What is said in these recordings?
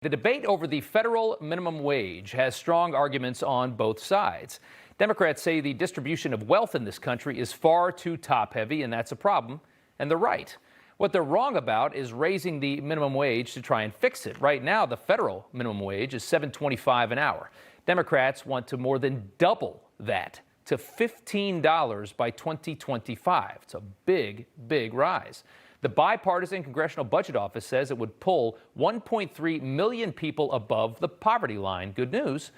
The debate over the federal minimum wage has strong arguments on both sides. Democrats say the distribution of wealth in this country is far too top-heavy, and that's a problem, and they're right. What they're wrong about is raising the minimum wage to try and fix it. Right now, the federal minimum wage is $7.25 an hour. Democrats want to more than double that to $15 by 2025. It's a big, big rise. The bipartisan Congressional Budget Office says it would pull 1.3 million people above the poverty line. Good news,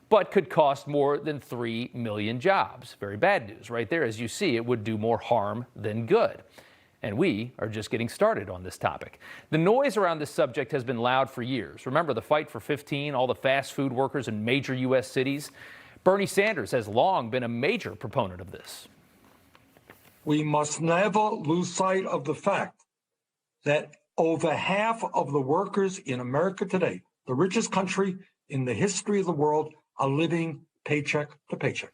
but could cost more than 3 million jobs. Very bad news right there. As you see, it would do more harm than good. And we are just getting started on this topic. The noise around this subject has been loud for years. Remember the fight for 15, all the fast food workers in major U.S. cities? Bernie Sanders has long been a major proponent of this. We must never lose sight of the fact that over half of the workers in America today, the richest country in the history of the world, are living paycheck to paycheck.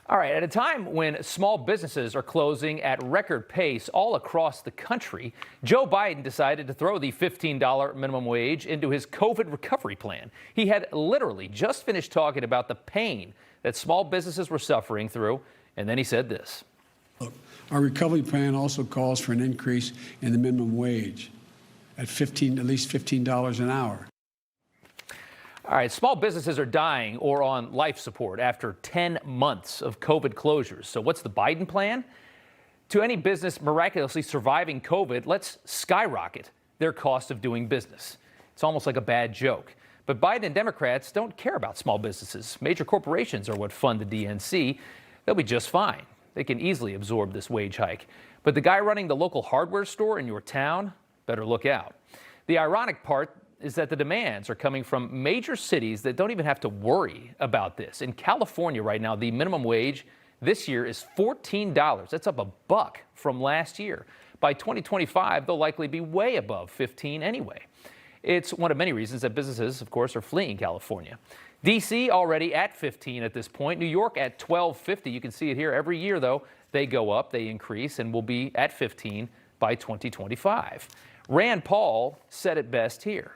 All right, at a time when small businesses are closing at record pace all across the country, Joe Biden decided to throw the $15 minimum wage into his COVID recovery plan. He had literally just finished talking about the pain that small businesses were suffering through, and then he said this. Look, our recovery plan also calls for an increase in the minimum wage at least $15 an hour. All right, small businesses are dying or on life support after 10 months of COVID closures. So what's the Biden plan? To any business miraculously surviving COVID, let's skyrocket their cost of doing business. It's almost like a bad joke. But Biden and Democrats don't care about small businesses. Major corporations are what fund the DNC. They'll be just fine. They can easily absorb this wage hike. But the guy running the local hardware store in your town, better look out. The ironic part is that the demands are coming from major cities that don't even have to worry about this. In California right now, the minimum wage this year is $14. That's up $1 from last year. By 2025, they'll likely be way above 15 anyway. It's one of many reasons that businesses, of course, are fleeing California. D.C. already at 15 at this point. New York at $12.50. You can see it here every year, though. They go up, they increase, and will be at 15 by 2025. Rand Paul said it best here.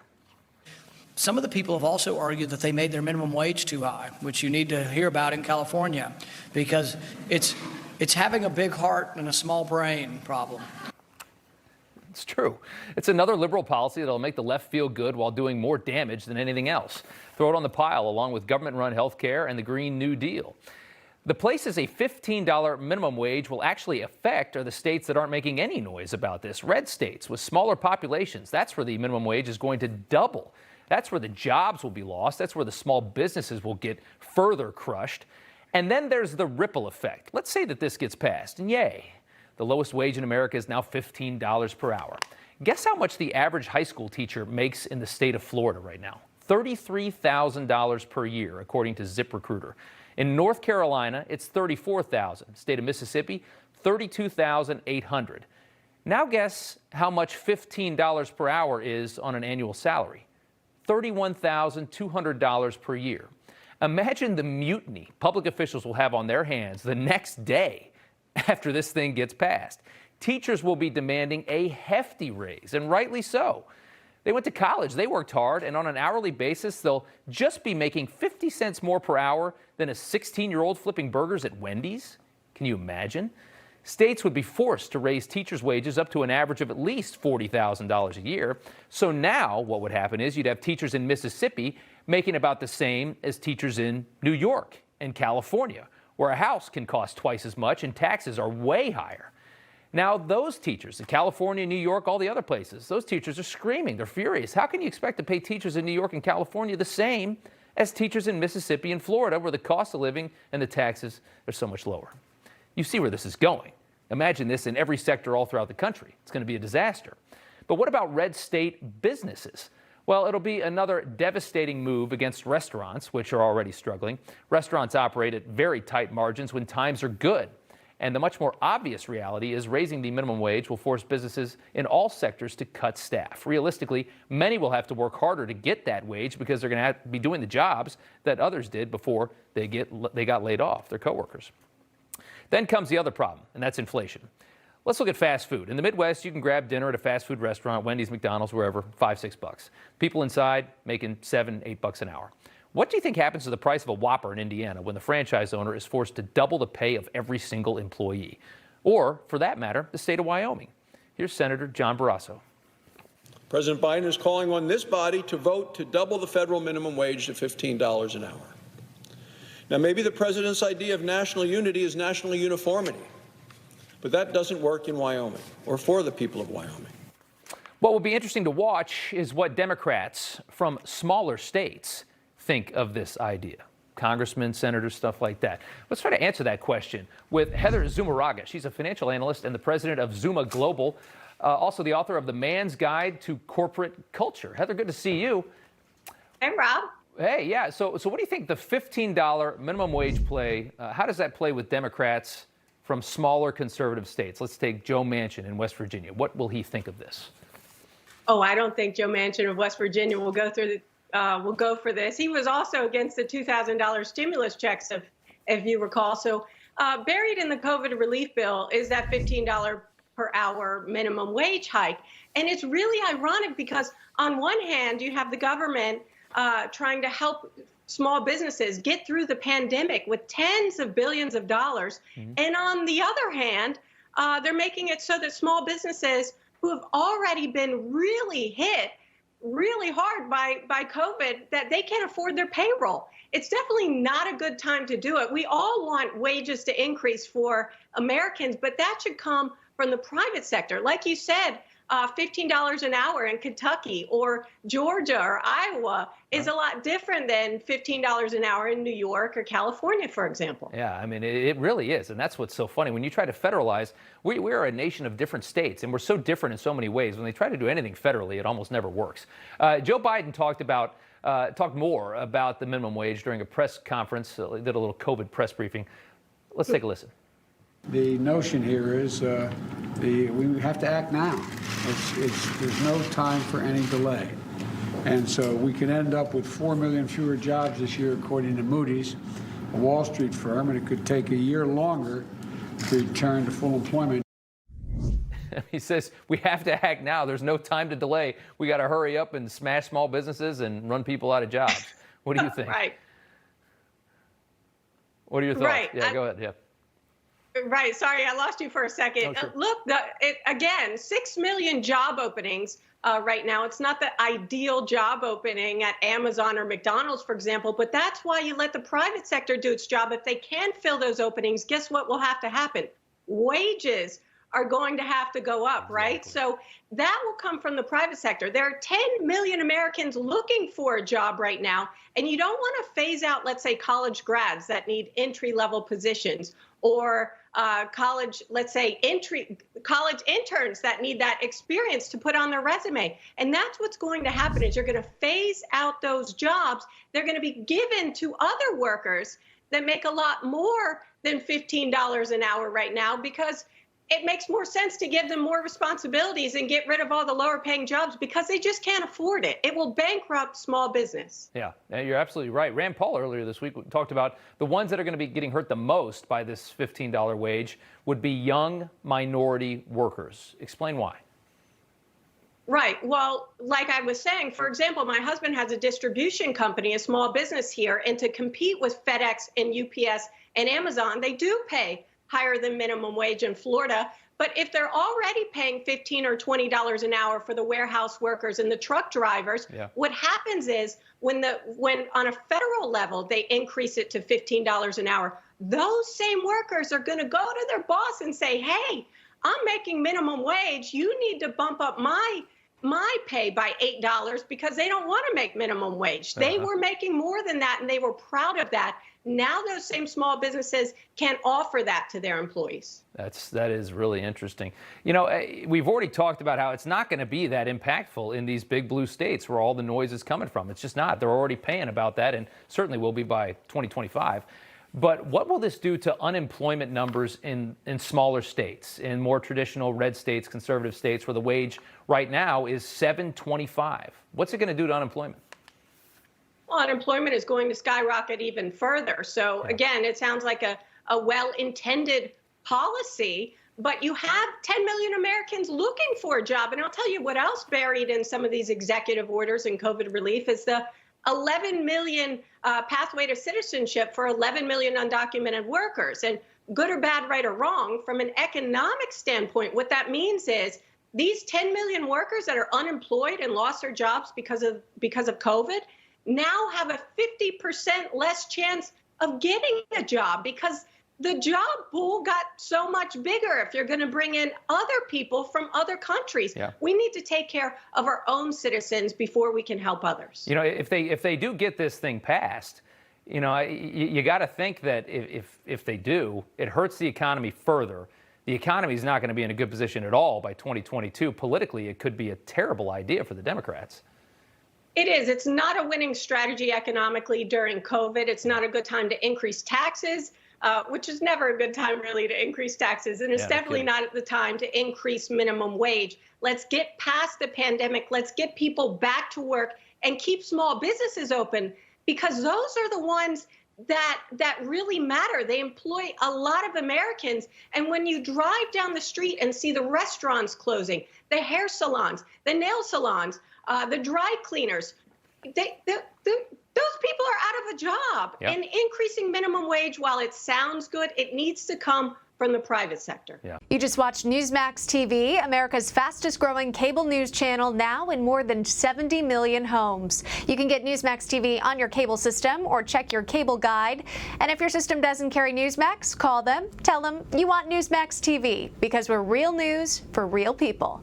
Some of the people have also argued that they made their minimum wage too high, which you need to hear about in California, because it's having a big heart and a small brain problem. It's true. It's another liberal policy that'll make the left feel good while doing more damage than anything else. Throw it on the pile along with government-run health care and the Green New Deal. The places a $15 minimum wage will actually affect are the states that aren't making any noise about this. Red states with smaller populations, that's where the minimum wage is going to double. That's where the jobs will be lost. That's where the small businesses will get further crushed. And then there's the ripple effect. Let's say that this gets passed, and yay, the lowest wage in America is now $15 per hour. Guess how much the average high school teacher makes in the state of Florida right now? $33,000 per year, according to ZipRecruiter. In North Carolina, it's $34,000. State of Mississippi, $32,800. Now guess how much $15 per hour is on an annual salary. $31,200 per year. Imagine the mutiny public officials will have on their hands the next day after this thing gets passed. Teachers will be demanding a hefty raise, and rightly so. They went to college, they worked hard, and on an hourly basis, they'll just be making 50 cents more per hour than a 16-year-old flipping burgers at Wendy's. Can you imagine? States would be forced to raise teachers' wages up to an average of at least $40,000 a year. So now what would happen is you'd have teachers in Mississippi making about the same as teachers in New York and California, where a house can cost twice as much and taxes are way higher. Now those teachers in California, New York, all the other places, those teachers are screaming. They're furious. How can you expect to pay teachers in New York and California the same as teachers in Mississippi and Florida, where the cost of living and the taxes are so much lower? You see where this is going. Imagine this in every sector all throughout the country. It's going to be a disaster. But what about red state businesses? Well, it'll be another devastating move against restaurants, which are already struggling. Restaurants operate at very tight margins when times are good. And the much more obvious reality is raising the minimum wage will force businesses in all sectors to cut staff. Realistically, many will have to work harder to get that wage because they're going to have to be doing the jobs that others did before they got laid off, their coworkers. Then comes the other problem, and that's inflation. Let's look at fast food. In the Midwest, you can grab dinner at a fast food restaurant, Wendy's, McDonald's, wherever, $5-6. People inside making $7-8 an hour. What do you think happens to the price of a Whopper in Indiana when the franchise owner is forced to double the pay of every single employee? Or, for that matter, the state of Wyoming. Here's Senator John Barrasso. President Biden is calling on this body to vote to double the federal minimum wage to $15 an hour. Now, maybe the president's idea of national unity is national uniformity, but that doesn't work in Wyoming or for the people of Wyoming. What will be interesting to watch is what Democrats from smaller states think of this idea. Congressmen, senators, stuff like that. Let's try to answer that question with Heather Zumarraga. She's a financial analyst and the president of Zuma Global, also the author of The Man's Guide to Corporate Culture. Heather, good to see you. Hey, Rob. Hey, yeah. So what do you think the $15 minimum wage play, how does that play with Democrats from smaller conservative states? Let's take Joe Manchin in West Virginia. What will he think of this? Oh, I don't think Joe Manchin of West Virginia will go for this. He was also against the $2,000 stimulus checks, if you recall. So buried in the COVID relief bill is that $15 per hour minimum wage hike. And it's really ironic because on one hand, you have the government trying to help small businesses get through the pandemic with tens of billions of dollars. Mm-hmm. And on the other hand, they're making it so that small businesses who have already been really hit really hard by COVID, that they can't afford their payroll. It's definitely not a good time to do it. We all want wages to increase for Americans, but that should come from the private sector. Like you said, $15 an hour in Kentucky or Georgia or Iowa is a lot different than $15 an hour in New York or California, for example. Yeah, I mean, it really is. And that's what's so funny. When you try to federalize, we are a nation of different states, and we're so different in so many ways. When they try to do anything federally, it almost never works. Joe Biden talked more about the minimum wage during a press conference, did a little COVID press briefing. Let's take a listen. The notion here is we have to act now. There's no time for any delay. And so we can end up with 4 million fewer jobs this year, according to Moody's, a Wall Street firm, and it could take a year longer to return to full employment. He says we have to act now. There's no time to delay. We got to hurry up and smash small businesses and run people out of jobs. What do you think? Right. What are your thoughts? Right. Yeah, go ahead. Yeah. Right. Sorry, I lost you for a second. Oh, sure. Look, again, 6 million job openings right now. It's not the ideal job opening at Amazon or McDonald's, for example, but that's why you let the private sector do its job. If they can fill those openings, guess what will have to happen? Wages are going to have to go up, right? So that will come from the private sector. There are 10 million Americans looking for a job right now, and you don't want to phase out, let's say, college grads that need entry-level positions, or college interns that need that experience to put on their resume. And that's what's going to happen is you're going to phase out those jobs. They're going to be given to other workers that make a lot more than $15 an hour right now, because it makes more sense to give them more responsibilities and get rid of all the lower paying jobs because they just can't afford it. It will bankrupt small business. Yeah, you're absolutely right. Rand Paul earlier this week talked about the ones that are going to be getting hurt the most by this $15 wage would be young minority workers. Explain why. Right. Well, like I was saying, for example, my husband has a distribution company, a small business here, and to compete with FedEx and UPS and Amazon, they do pay higher than minimum wage in Florida. But if they're already paying $15 or $20 an hour for the warehouse workers and the truck drivers, what happens is when on a federal level, they increase it to $15 an hour, those same workers are going to go to their boss and say, hey, I'm making minimum wage. You need to bump up my pay by $8 because they don't want to make minimum wage. They were making more than that, and they were proud of that. Now those same small businesses can't offer that to their employees. That is really interesting. You know, we've already talked about how it's not going to be that impactful in these big blue states where all the noise is coming from. It's just not. They're already paying about that, and certainly will be by 2025. But what will this do to unemployment numbers in smaller states, in more traditional red states, conservative states, where the wage right now is $7.25? What's it going to do to unemployment? Well, unemployment is going to skyrocket even further. So again, it sounds like a well-intended policy, but you have 10 million Americans looking for a job. And I'll tell you what else buried in some of these executive orders and COVID relief is the 11 million pathway to citizenship for 11 million undocumented workers. And good or bad, right or wrong, from an economic standpoint, what that means is these 10 million workers that are unemployed and lost their jobs because of COVID now have a 50% less chance of getting a job because the job pool got so much bigger if you're going to bring in other people from other countries. Yeah. We need to take care of our own citizens before we can help others. You know, if they do get this thing passed, you know, you got to think that if they do, it hurts the economy further. The economy is not going to be in a good position at all by 2022. Politically, it could be a terrible idea for the Democrats. It is. It's not a winning strategy economically during COVID. It's not a good time to increase taxes, which is never a good time really to increase taxes. And it's definitely not the time to increase minimum wage. Let's get past the pandemic. Let's get people back to work and keep small businesses open because those are the ones that really matter. They employ a lot of Americans. And when you drive down the street and see the restaurants closing, the hair salons, the nail salons, the dry cleaners, those people are out of a job. Yep. And increasing minimum wage, while it sounds good, it needs to come from the private sector. Yeah. You just watched Newsmax TV, America's fastest growing cable news channel, now in more than 70 million homes. You can get Newsmax TV on your cable system or check your cable guide. And if your system doesn't carry Newsmax, call them, tell them you want Newsmax TV because we're real news for real people.